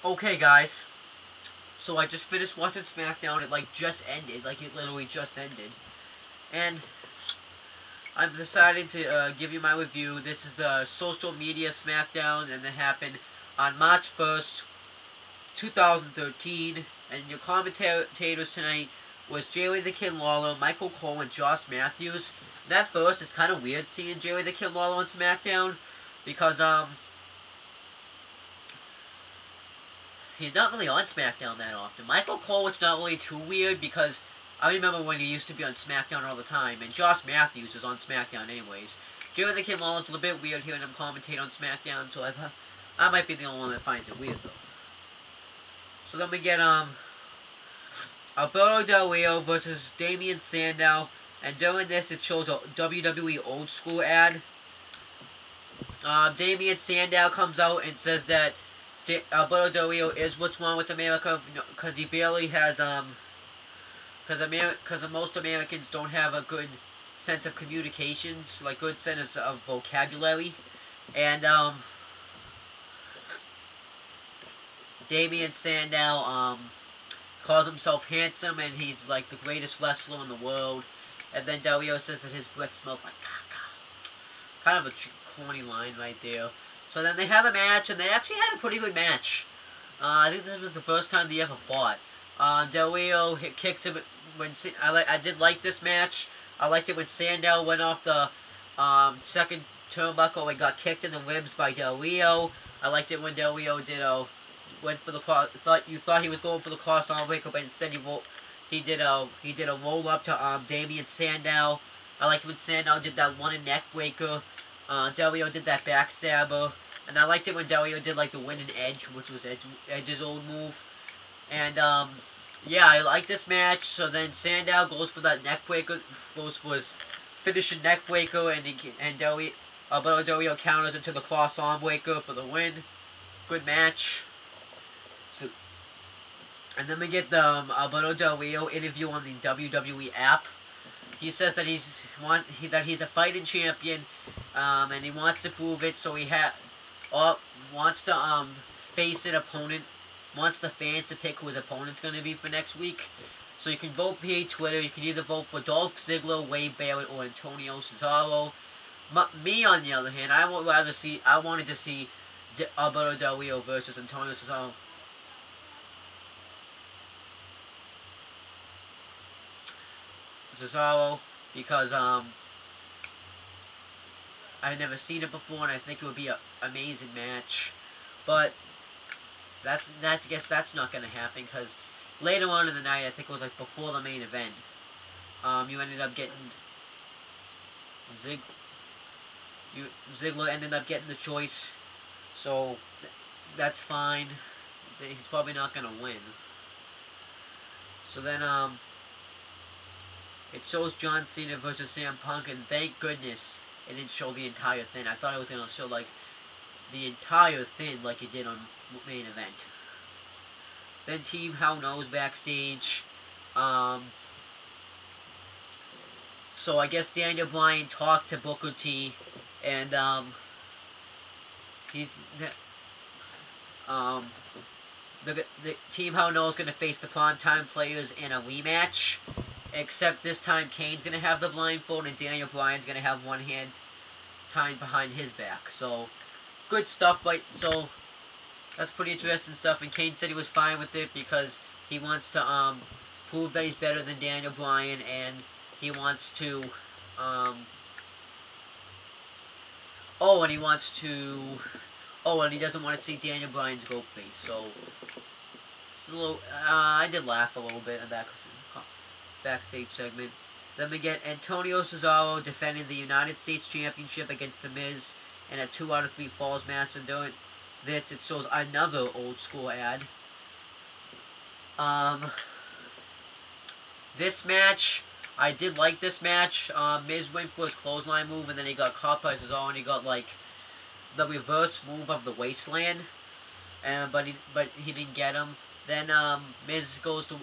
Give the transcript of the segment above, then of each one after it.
Okay, guys. So I just finished watching Smackdown. It just ended. It literally just ended. And I've decided to give you my review. This is the social media Smackdown, and it happened on March 1st, 2013. And your commentators tonight was Jerry the Kid Lawler, Michael Cole, and Josh Matthews. And at first, it's kind of weird seeing Jerry the Kid Lawler on SmackDown because he's not really on SmackDown that often. Michael Cole, it's not really too weird because I remember when he used to be on SmackDown all the time, and Josh Matthews is on SmackDown anyways. Jerry the Kid Lawler's a little bit weird hearing him commentate on SmackDown, so I might be the only one that finds it weird though. So then we get Alberto Del Rio versus Damien Sandow, and during this it shows a WWE old school ad. Damien Sandow comes out and says that Alberto Del Rio is what's wrong with America because he barely has because most Americans don't have a good sense of communications, like good sense of vocabulary, and Damien Sandow calls himself handsome and he's like the greatest wrestler in the world, and then Del Rio says that his breath smells like caca. Kind of a corny line right there. So then they have a match, and they actually had a pretty good match. I think this was the first time they ever fought. Del Rio kicked him when I did like this match. I liked it when Sandow went off the second turnbuckle and got kicked in the ribs by Del Rio. I liked it when Del Rio went for the cross. You thought he was going for the cross arm breaker, but instead he did a roll up to Damien Sandow. I liked when Sandow did that one neck breaker. Del Rio did that backstabber. And I liked it when Del Rio did like the winning edge, which was Edge's old move. And yeah, I like this match. So then Sandow goes for that neck breaker, goes for his finishing neck breaker, and Alberto Del Rio counters into the cross arm breaker for the win. Good match. So, and then we get the Alberto Del Rio interview on the WWE app. He says that he's a fighting champion, and he wants to prove it. So he wants to face an opponent. Wants the fans to pick who his opponent's going to be for next week. So you can vote via Twitter. You can either vote for Dolph Ziggler, Wade Barrett, or Antonio Cesaro. Me, on the other hand, I wanted to see Alberto Del Rio versus Antonio Cesaro because I've never seen it before, and I think it would be an amazing match. But I guess that's not going to happen because later on in the night, I think it was like before the main event, you ended up getting Ziggler ended up getting the choice, so that's fine. He's probably not going to win. So then it shows John Cena versus CM Punk, and thank goodness it didn't show the entire thing. I thought it was going to show like the entire thing like it did on main event. Then Team Hell Knows backstage. So I guess Daniel Bryan talked to Booker T, and the Team Hell Knows going to face the Primetime Players in a rematch. Except this time Kane's going to have the blindfold, and Daniel Bryan's going to have one hand tied behind his back. So good stuff, right? So that's pretty interesting stuff, and Kane said he was fine with it because he wants to prove that he's better than Daniel Bryan, and he wants to and he doesn't want to see Daniel Bryan's goat face. So it's a little I did laugh a little bit in that backstage segment. Then we get Antonio Cesaro defending the United States Championship against The Miz in a 2 out of 3 falls match, and during this it shows another old school ad. This match, I did like this match. Miz went for his clothesline move, and then he got caught by Cesaro, and he got like the reverse move of the wasteland, but he didn't get him. Then Miz goes to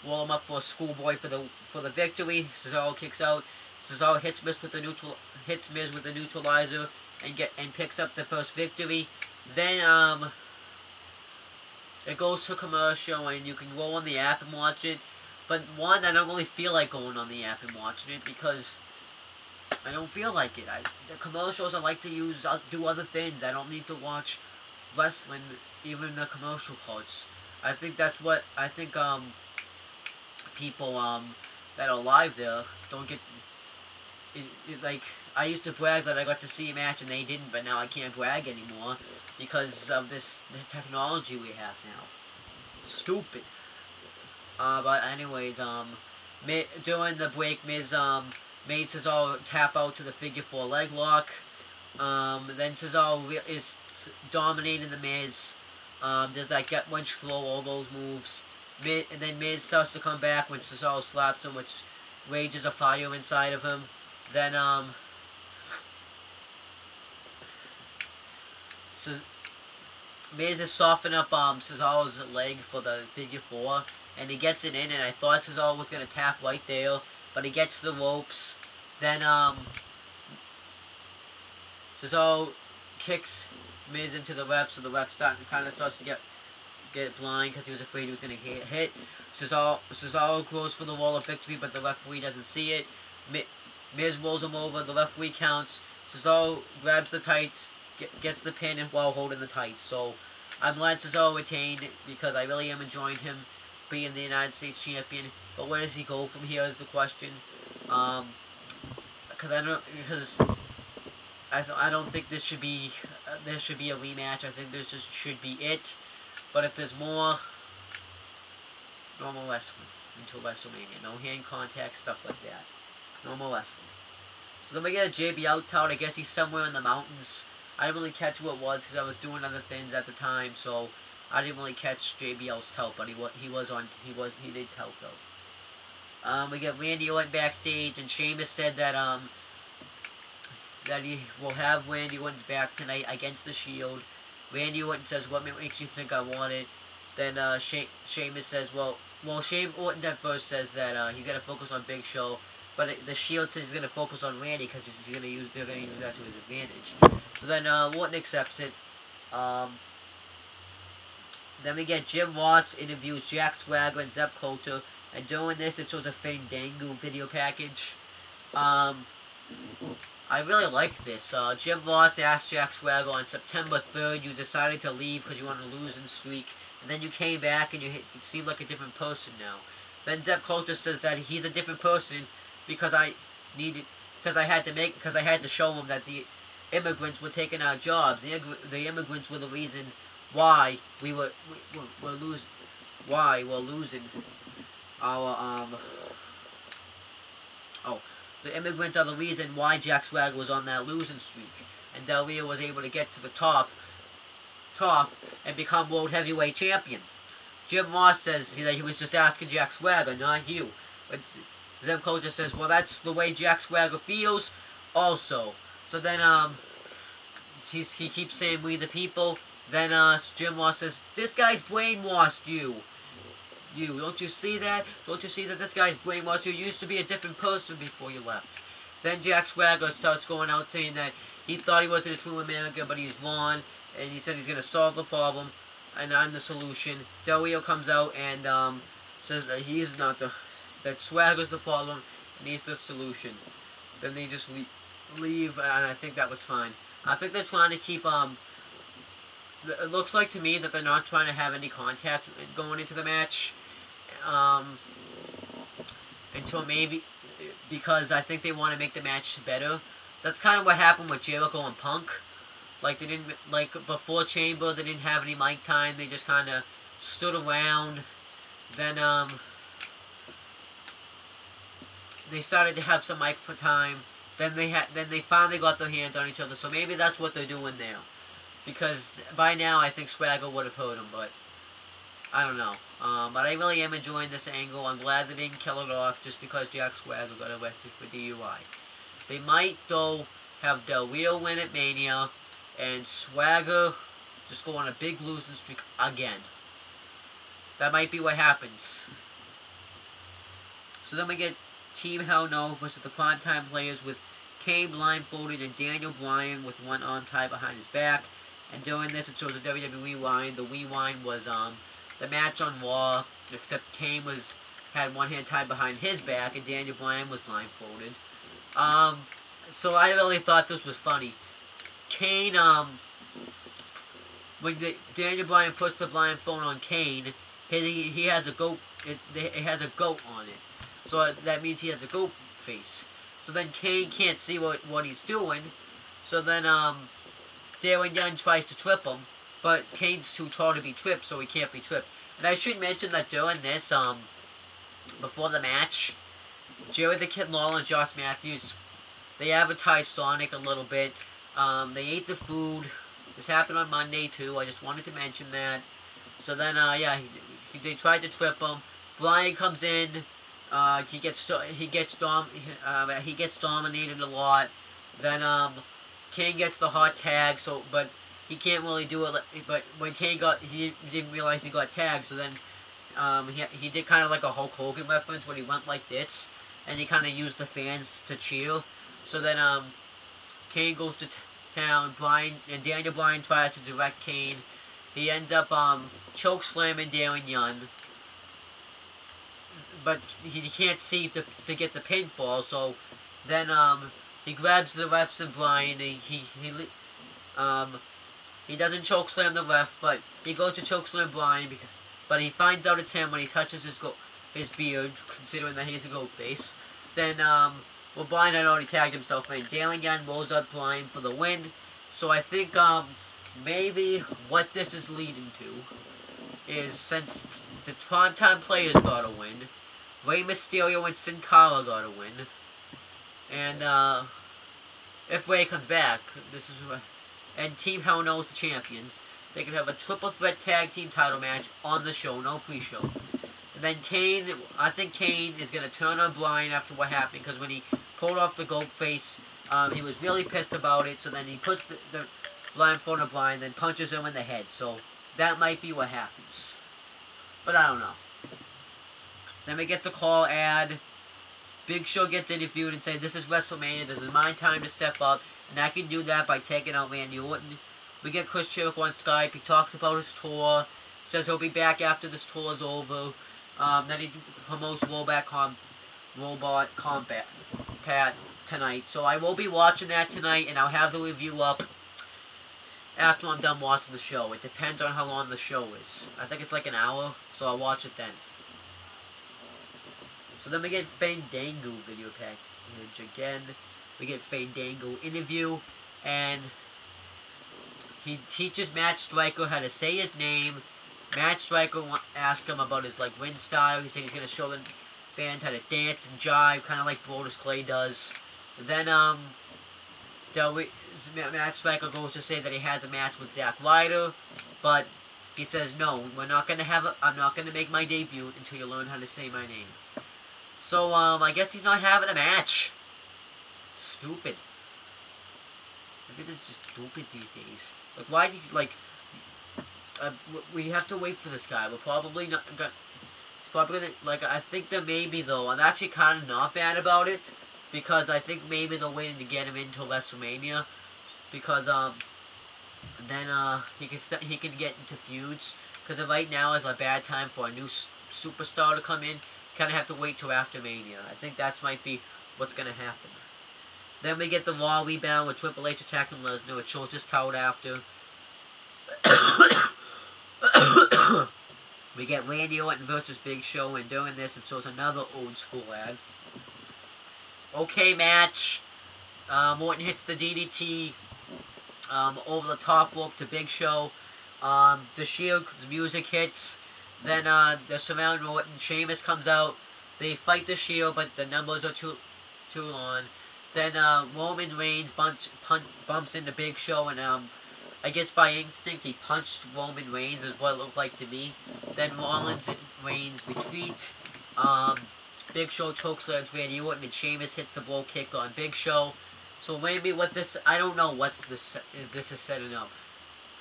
roll him up for a schoolboy for the victory. Cesaro kicks out. Cesaro hits Miz with the neutralizer and picks up the first victory. Then it goes to commercial, and you can go on the app and watch it. But one, I don't really feel like going on the app and watching it because I don't feel like it. The commercials I like to use, do other things. I don't need to watch wrestling, even the commercial parts. I think that's what I think. People that are live there don't get. Like, I used to brag that I got to see a match and they didn't, but now I can't brag anymore because of the technology we have now. Stupid. But anyways, during the break, Miz made Cesaro tap out to the figure 4 leg lock. Then Cesaro is dominating the Miz. There's that get winch throw, all those moves. And then Miz starts to come back when Cesaro slaps him, which rages a fire inside of him. Then Miz is softening up Cesaro's leg for the figure 4, and he gets it in, and I thought Cesaro was going to tap right there, but he gets the ropes. Then Cesaro kicks Miz into the ref, so the ref kind of starts to get blind because he was afraid he was going to get hit. Cesaro goes for the wall of victory, but the referee doesn't see it. Miz rolls him over, the referee counts. Cesaro grabs the tights, gets the pin while holding the tights. So I'm glad Cesaro retained because I really am enjoying him being the United States champion. But where does he go from here is the question. Because I don't think this should be a rematch. I think this just should be it. But if there's more, normal wrestling until WrestleMania. No hand contact, stuff like that. Normal wrestling. So then we get a JBL tout. I guess he's somewhere in the mountains. I didn't really catch who it was because I was doing other things at the time, so I didn't really catch JBL's tout. But he did tout though. We get Randy Orton backstage, and Sheamus said that he will have Randy Orton's back tonight against the Shield. Randy Orton says, "What makes you think I want it?" Then Sheamus says, "Well, Orton at first says that he's gonna focus on Big Show." But the Shield says he's going to focus on Randy because they're going to use that to his advantage. So then Orton accepts it. Then we get Jim Ross interviews Jack Swagger and Zeb Coulter. And during this, it shows a Fandango video package. I really like this. Jim Ross asked Jack Swagger on September 3rd, you decided to leave because you wanted a losing streak. And then you came back and you seemed like a different person now. Then Zeb Coulter says that he's a different person because I had to show him that the immigrants were taking our jobs. The immigrants were the reason why we're losing our the immigrants are the reason why Jack Swagger was on that losing streak, and Del Rio was able to get to the top and become world heavyweight champion. Jim Ross says that he was just asking Jack Swagger, not you. But Zeb Coulter says, well, that's the way Jack Swagger feels also. So then he keeps saying, we the people. Then Jim Ross says, this guy's brainwashed you. Don't you see that? Don't you see that this guy's brainwashed you? You used to be a different person before you left. Then Jack Swagger starts going out saying that he thought he wasn't a true American, but he's wrong. And he said he's going to solve the problem, and I'm the solution. Del Rio comes out and says that he's not that Swagger's the problem, and he's the solution. Then they just leave, and I think that was fine. I think they're trying to keep, it looks like to me that they're not trying to have any contact going into the match. Until maybe, because I think they want to make the match better. That's kind of what happened with Jericho and Punk. Like, they didn't, like, before Chamber, they didn't have any mic time. They just kind of stood around. Then, they started to have some mic for time. Then they finally got their hands on each other. So maybe that's what they're doing there. Because by now, I think Swagger would have hurt him, but I don't know. But I really am enjoying this angle. I'm glad they didn't kill it off just because Jack Swagger got arrested for DUI. They might, though, have Del Rio win at Mania, and Swagger just go on a big losing streak again. That might be what happens. So then we get Team Hell No versus the Primetime Players with Kane blindfolded and Daniel Bryan with one arm tied behind his back. And during this, it shows a WWE Rewind. The Rewind was the match on Raw, except Kane had one hand tied behind his back, and Daniel Bryan was blindfolded. So I really thought this was funny. Kane, when Daniel Bryan puts the blindfold on Kane, he has a goat. It has a goat on it, so that means he has a goat face. So then Kane can't see what he's doing. So then Darren Young tries to trip him, but Kane's too tall to be tripped, so he can't be tripped. And I should mention that during this, before the match, Jerry the Kid Lawler and Josh Matthews, they advertised Sonic a little bit. They ate the food. This happened on Monday too. I just wanted to mention that. So then, yeah, they tried to trip him. Bryan comes in. He gets dominated a lot. Then Kane gets the hot tag. But he can't really do it. But when Kane he didn't realize he got tagged. So then he did kind of like a Hulk Hogan reference when he went like this, and he kind of used the fans to cheer. So then Kane goes to town. Daniel Bryan tries to direct Kane. He ends up choke slamming Darren Young, but he can't see to get the pinfall. So then he grabs the refs and Bryan. He doesn't choke slam the ref, but he goes to choke slam Bryan. But he finds out it's him when he touches his beard, considering that he's a goat face. Then well, Bryan had already tagged himself in. Darren Young rolls up Bryan for the win. So I think maybe what this is leading to is, since the primetime players got a win, Rey Mysterio and Sin Cara got a win, and if Rey comes back, and Team Hell No is the champions, they could have a triple threat tag team title match on the show, no pre-show. And then I think Kane is going to turn on Bryan after what happened, because when he pulled off the goat face, he was really pissed about it. So then he puts the blindfold on Bryan, then punches him in the head. So that might be what happens, but I don't know. Then we get the call ad. Big Show gets interviewed and says, "This is WrestleMania. This is my time to step up, and I can do that by taking out Randy Orton." We get Chris Jericho on Skype. He talks about his tour. Says he'll be back after this tour is over. Then he promotes Robot Combat tonight. So I will be watching that tonight, and I'll have the review up after I'm done watching the show. It depends on how long the show is. I think it's like an hour, so I'll watch it then. So then we get Fandango video package again. We get Fandango interview, and he teaches Matt Striker how to say his name. Matt Striker asked him about his ring style. He said he's going to show the fans how to dance and jive, kind of like Brodus Clay does. Then Matt Striker goes to say that he has a match with Zack Ryder, but he says, "No, I'm not going to make my debut until you learn how to say my name." So I guess he's not having a match. Stupid. Everything's just stupid these days. Like, why do you, we have to wait for this guy. We're probably not gonna, it's probably gonna, I think that maybe, though, I'm actually kind of not bad about it, because I think maybe they're waiting to get him into WrestleMania, because, then, he can get into feuds, because right now is a bad time for a new superstar to come in. Kind of have to wait till after Mania. I think that might be what's gonna happen. Then we get the Raw rebound with Triple H attacking Lesnar. It shows this tout after. We get Randy Orton versus Big Show, and during this it shows another old school ad. Okay, match. Orton hits the DDT over the top rope to Big Show. The Shield's music hits. Then they're surrounding Orton. Sheamus comes out. They fight the Shield, but the numbers are too long. Then Roman Reigns bumps into Big Show, and I guess by instinct he punched Roman Reigns, is what it looked like to me. Then Rollins and Reigns retreat. Big Show chokeslams Randy Orton, and Sheamus hits the blow kick on Big Show. So maybe I don't know what's this is setting up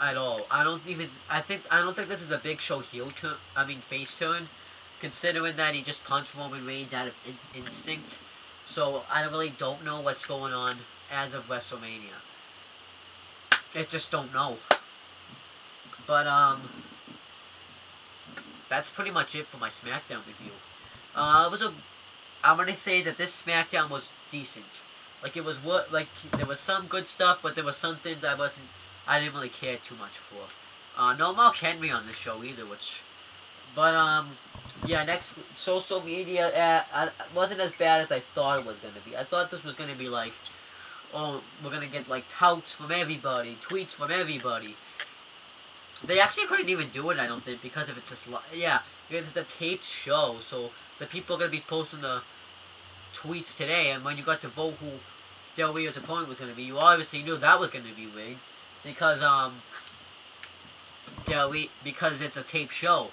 at all. I don't think this is a Big Show face turn, considering that he just punched Roman Reigns out of instinct. So I really don't know what's going on as of WrestleMania. I just don't know. But, that's pretty much it for my SmackDown review. I'm gonna say that this SmackDown was decent. Like, it was what, like, there was some good stuff, but there was some things I didn't really care too much for. No Mark Henry on the show either, but, yeah, next, social media, wasn't as bad as I thought it was gonna be. I thought this was gonna be like, oh, we're gonna get, like, touts from everybody, tweets from everybody. They actually couldn't even do it, I don't think, because if it's because it's a taped show, so the people are gonna be posting the tweets today, and when you got to vote who Del Rio's opponent was gonna be, you obviously knew that was gonna be rigged, because, because it's a taped show.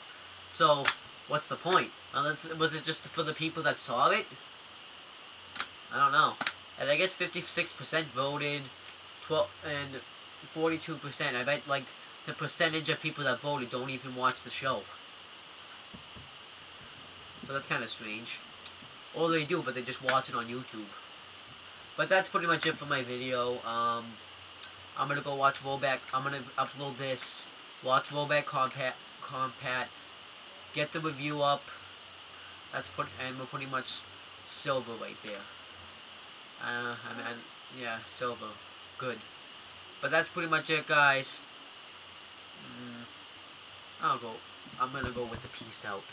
So, what's the point? Was it just for the people that saw it? I don't know. And I guess 56% voted, 42%. I bet, like, the percentage of people that voted don't even watch the show. So that's kind of strange. Or they do, but they just watch it on YouTube. But that's pretty much it for my video. I'm gonna go watch Rollback. I'm gonna upload this, watch Rollback Compat, get the review up. And we're pretty much silver right there. Yeah, silver. Good. But that's pretty much it, guys. I'm gonna go with the peace out.